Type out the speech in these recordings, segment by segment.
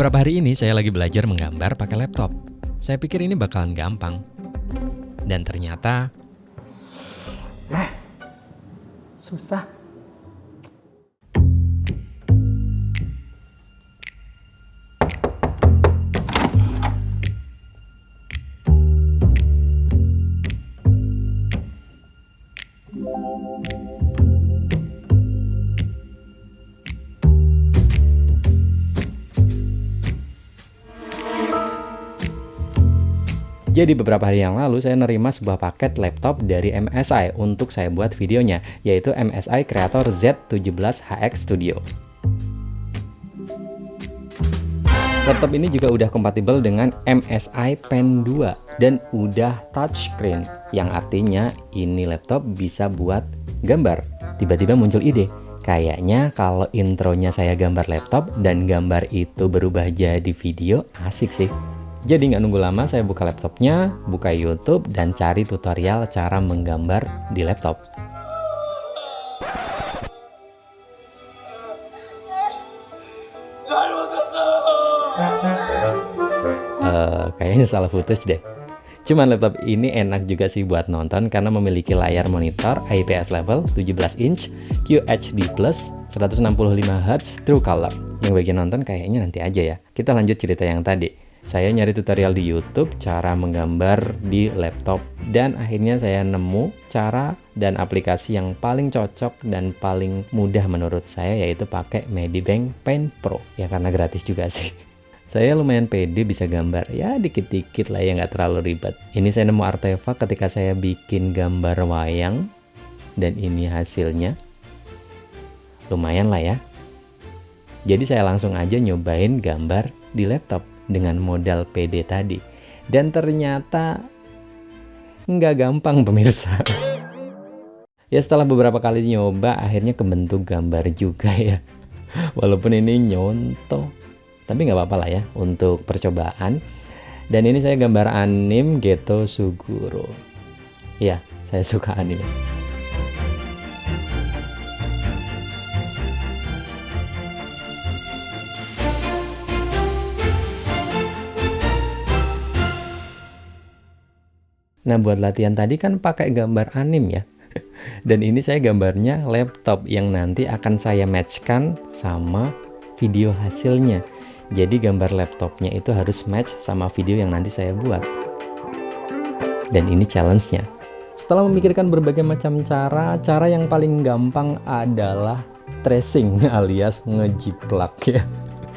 Beberapa hari ini saya lagi belajar menggambar pakai laptop. Saya pikir ini bakalan gampang. Dan ternyata susah. Jadi beberapa hari yang lalu saya nerima sebuah paket laptop dari MSI untuk saya buat videonya, yaitu MSI Creator Z17HX Studio. Laptop ini juga udah kompatibel dengan MSI Pen 2 dan udah touchscreen, yang artinya ini laptop bisa buat gambar. Tiba-tiba muncul ide, kayaknya kalau intronya saya gambar laptop dan gambar itu berubah jadi video, asik sih. Jadi nggak nunggu lama, saya buka laptopnya, buka YouTube, dan cari tutorial cara menggambar di laptop. Kayaknya salah footage deh. Cuman laptop ini enak juga sih buat nonton karena memiliki layar monitor IPS level 17 inch, QHD+, 165Hz True Color. Yang bagian nonton kayaknya nanti aja ya. Kita lanjut cerita yang tadi. Saya nyari tutorial di YouTube cara menggambar di laptop dan akhirnya saya nemu cara dan aplikasi yang paling cocok dan paling mudah menurut saya, yaitu pakai Medibank Pen Pro. Ya karena gratis juga sih. Saya lumayan pede bisa gambar, ya dikit-dikit lah ya, nggak terlalu ribet. Ini saya nemu artefak ketika saya bikin gambar wayang dan ini hasilnya. Lumayan lah ya. Jadi saya langsung aja nyobain gambar di laptop dengan modal PD tadi, dan ternyata nggak gampang pemirsa. Ya setelah beberapa kali nyoba akhirnya kebentuk gambar juga ya, walaupun ini nyontoh, tapi nggak apa-apa lah ya untuk percobaan. Dan ini saya gambar anime Geto Suguro. Ya, saya suka anime. Nah, buat latihan tadi kan pakai gambar anime ya. Dan ini saya gambarnya laptop yang nanti akan saya matchkan sama video hasilnya. Jadi gambar laptopnya itu harus match sama video yang nanti saya buat. Dan ini challenge-nya. Setelah memikirkan berbagai macam cara yang paling gampang adalah tracing alias ngejiplak ya.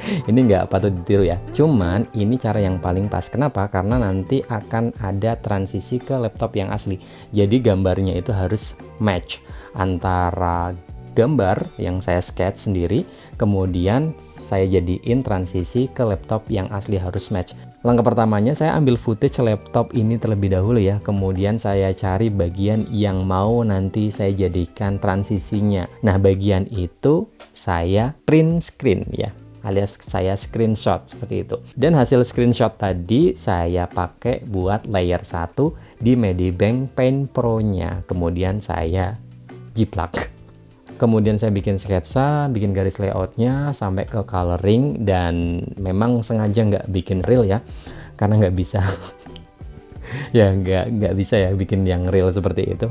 Ini nggak patut ditiru ya, cuman ini cara yang paling pas. Kenapa? Karena nanti akan ada transisi ke laptop yang asli. Jadi gambarnya itu harus match antara gambar yang saya sketch sendiri, kemudian saya jadiin transisi ke laptop yang asli, harus match. Langkah pertamanya saya ambil footage laptop ini terlebih dahulu ya, kemudian saya cari bagian yang mau nanti saya jadikan transisinya. Nah, bagian itu saya print screen ya, alias saya screenshot seperti itu. Dan hasil screenshot tadi saya pakai buat layer 1 di Medibank Pen Pro-nya. Kemudian saya jiplak. Kemudian saya bikin sketsa, bikin garis layoutnya sampai ke coloring, dan memang sengaja nggak bikin real ya, karena nggak bisa. Ya nggak bisa ya bikin yang real seperti itu.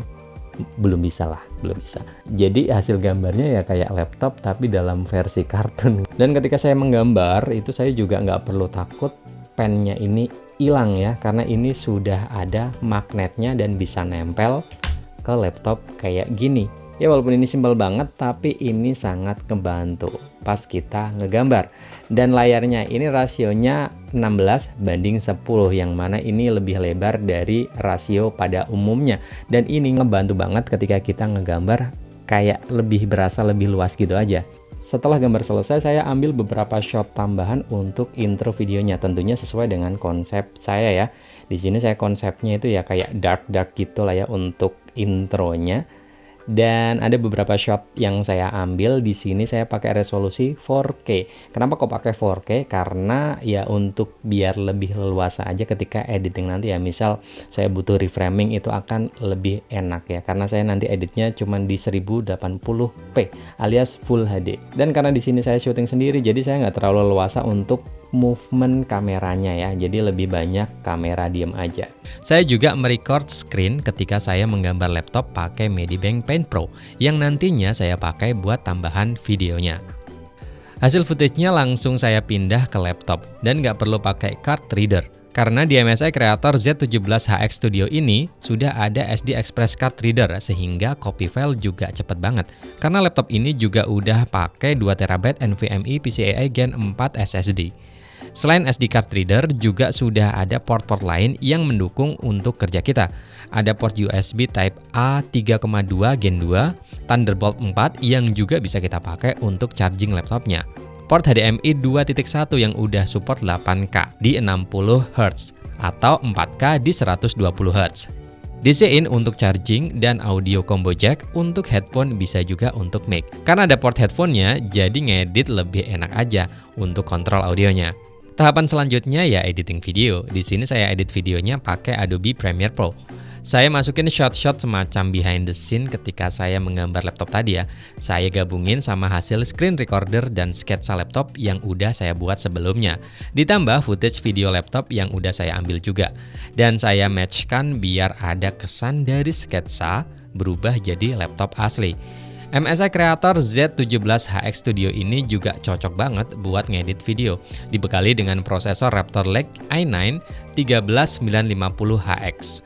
Belum bisa. Jadi hasil gambarnya ya kayak laptop tapi dalam versi kartun. Dan ketika saya menggambar itu saya juga nggak perlu takut pennya ini hilang ya, karena ini sudah ada magnetnya dan bisa nempel ke laptop kayak gini. Ya walaupun ini simpel banget, tapi ini sangat ngebantu pas kita ngegambar. Dan layarnya ini rasionya 16:10, yang mana ini lebih lebar dari rasio pada umumnya. Dan ini ngebantu banget ketika kita ngegambar, kayak lebih berasa lebih luas gitu aja. Setelah gambar selesai, saya ambil beberapa shot tambahan untuk intro videonya, tentunya sesuai dengan konsep saya ya. Di sini saya konsepnya itu ya kayak dark gitu lah ya untuk intronya. Dan ada beberapa shot yang saya ambil di sini, saya pakai resolusi 4K. Kenapa kok pakai 4K? Karena ya untuk biar lebih leluasa aja ketika editing nanti ya. Misal saya butuh reframing, itu akan lebih enak ya, karena saya nanti editnya cuma di 1080p alias Full HD. Dan karena di sini saya syuting sendiri, jadi saya nggak terlalu leluasa untuk movement kameranya ya, jadi lebih banyak kamera diam aja. Saya juga merecord screen ketika saya menggambar laptop pakai Medibank Paint Pro yang nantinya saya pakai buat tambahan videonya. Hasil footage-nya langsung saya pindah ke laptop dan nggak perlu pakai card reader. Karena di MSI Creator Z17HX Studio ini sudah ada SD Express Card Reader sehingga copy file juga cepet banget. Karena laptop ini juga udah pakai 2TB NVMe PCIe Gen 4 SSD. Selain SD card reader juga sudah ada port-port lain yang mendukung untuk kerja kita. Ada port USB Type A 3,2 Gen 2, Thunderbolt 4 yang juga bisa kita pakai untuk charging laptopnya. Port HDMI 2.1 yang udah support 8K di 60 Hz atau 4K di 120 Hz. DC-in untuk charging dan audio combo jack untuk headphone bisa juga untuk mic. Karena ada port headphone-nya, jadi ngedit lebih enak aja untuk kontrol audionya. Tahapan selanjutnya ya editing video. Di sini saya edit videonya pakai Adobe Premiere Pro. Saya masukin shot-shot semacam behind the scene ketika saya menggambar laptop tadi ya. Saya gabungin sama hasil screen recorder dan sketsa laptop yang udah saya buat sebelumnya. Ditambah footage video laptop yang udah saya ambil juga. Dan saya matchkan biar ada kesan dari sketsa berubah jadi laptop asli. MSI Creator Z17HX Studio ini juga cocok banget buat ngedit video. Dibekali dengan prosesor Raptor Lake i9 13950HX.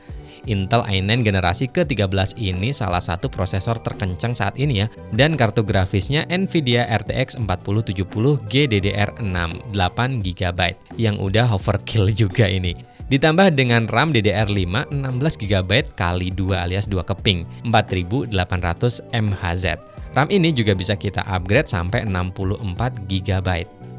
Intel i9 generasi ke-13 ini salah satu prosesor terkencang saat ini ya, dan kartu grafisnya Nvidia RTX 4070 GDDR6 8GB yang udah overkill juga ini. Ditambah dengan RAM DDR5 16GB kali 2 alias 2 keping 4800 MHz. RAM ini juga bisa kita upgrade sampai 64GB.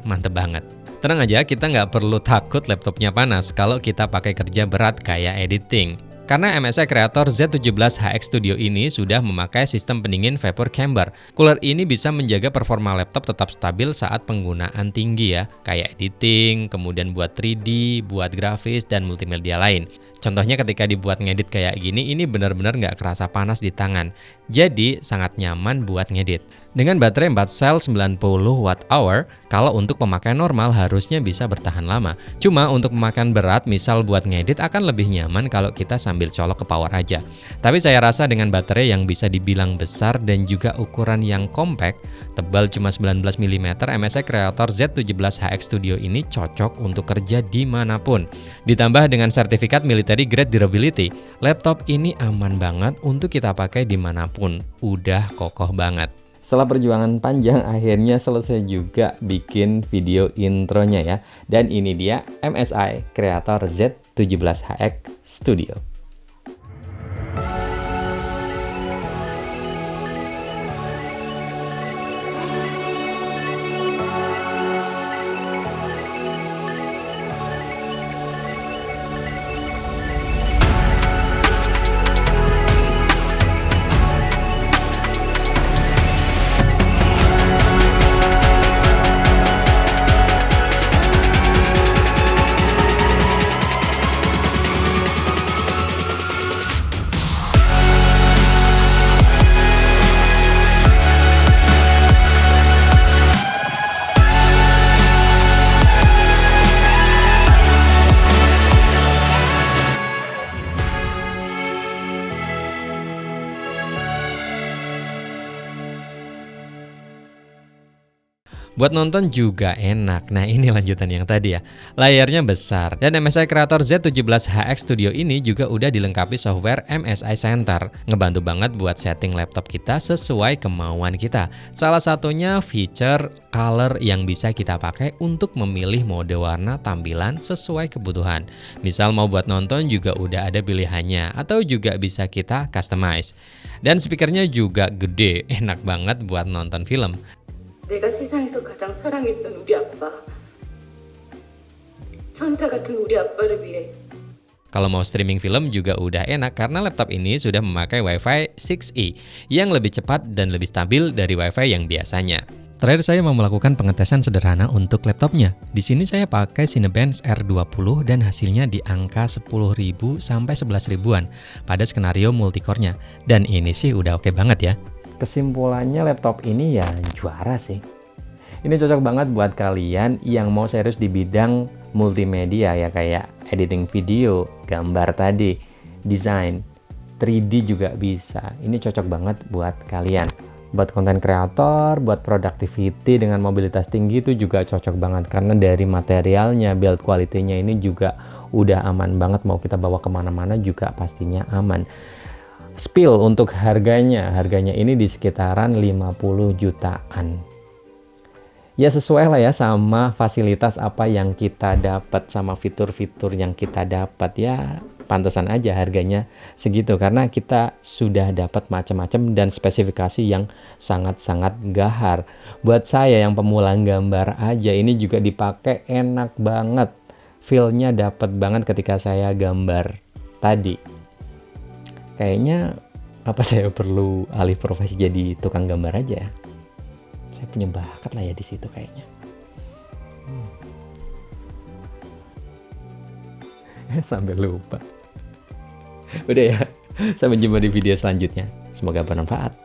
Mantep banget. Tenang aja, kita nggak perlu takut laptopnya panas kalau kita pakai kerja berat kayak editing. Karena MSI Creator Z17HX Studio ini sudah memakai sistem pendingin vapor chamber. Cooler ini bisa menjaga performa laptop tetap stabil saat penggunaan tinggi ya, kayak editing, kemudian buat 3D, buat grafis, dan multimedia lain. Contohnya ketika dibuat ngedit kayak gini, ini benar-benar nggak kerasa panas di tangan. Jadi sangat nyaman buat ngedit. Dengan baterai 4 sel 90 Wh, kalau untuk pemakaian normal harusnya bisa bertahan lama. Cuma untuk pemakaian berat, misal buat ngedit akan lebih nyaman kalau kita sambil colok ke power aja. Tapi saya rasa dengan baterai yang bisa dibilang besar dan juga ukuran yang compact, tebal cuma 19 mm, MSI Creator Z17HX Studio ini cocok untuk kerja dimanapun. Ditambah dengan sertifikat military grade durability, laptop ini aman banget untuk kita pakai dimanapun. Udah kokoh banget. Setelah perjuangan panjang, akhirnya selesai juga bikin video intronya ya. Dan ini dia MSI Creator Z17HX Studio. Buat nonton juga enak. Nah ini lanjutan yang tadi ya. Layarnya besar. Dan MSI Creator Z17HX Studio ini juga udah dilengkapi software MSI Center. Ngebantu banget buat setting laptop kita sesuai kemauan kita. Salah satunya feature color yang bisa kita pakai untuk memilih mode warna tampilan sesuai kebutuhan. Misal mau buat nonton juga udah ada pilihannya. Atau juga bisa kita customize. Dan speakernya juga gede. Enak banget buat nonton film. 내가 세상에서 가장 사랑했던 우리 아빠, 천사 같은 우리 아빠를 위해. Kalau mau streaming film juga udah enak karena laptop ini sudah memakai Wi-Fi 6E yang lebih cepat dan lebih stabil dari Wi-Fi yang biasanya. Terakhir saya mau melakukan pengetesan sederhana untuk laptopnya. Di sini saya pakai Cinebench R20 dan hasilnya di angka 10.000 sampai 11.000-an pada skenario multicore-nya. Dan ini sih udah oke banget ya. Kesimpulannya laptop ini ya juara sih. Ini cocok banget buat kalian yang mau serius di bidang multimedia ya, kayak editing video, gambar tadi, desain, 3D juga bisa. Ini cocok banget buat kalian. Buat konten kreator, buat productivity dengan mobilitas tinggi itu juga cocok banget. Karena dari materialnya, build quality-nya ini juga udah aman banget. Mau kita bawa kemana-mana juga pastinya aman. Spill untuk harganya ini di sekitaran 50 jutaan. Ya sesuai lah ya sama fasilitas apa yang kita dapat, sama fitur-fitur yang kita dapat, ya pantesan aja harganya segitu karena kita sudah dapat macam-macam dan spesifikasi yang sangat-sangat gahar. Buat saya yang pemula gambar aja ini juga dipakai enak banget, feel-nya dapat banget ketika saya gambar tadi. Kayaknya apa saya perlu alih profesi jadi tukang gambar aja ya? Saya punya bakat lah ya di situ kayaknya. Sampai lupa. Udah ya, sampai jumpa di video selanjutnya. Semoga bermanfaat.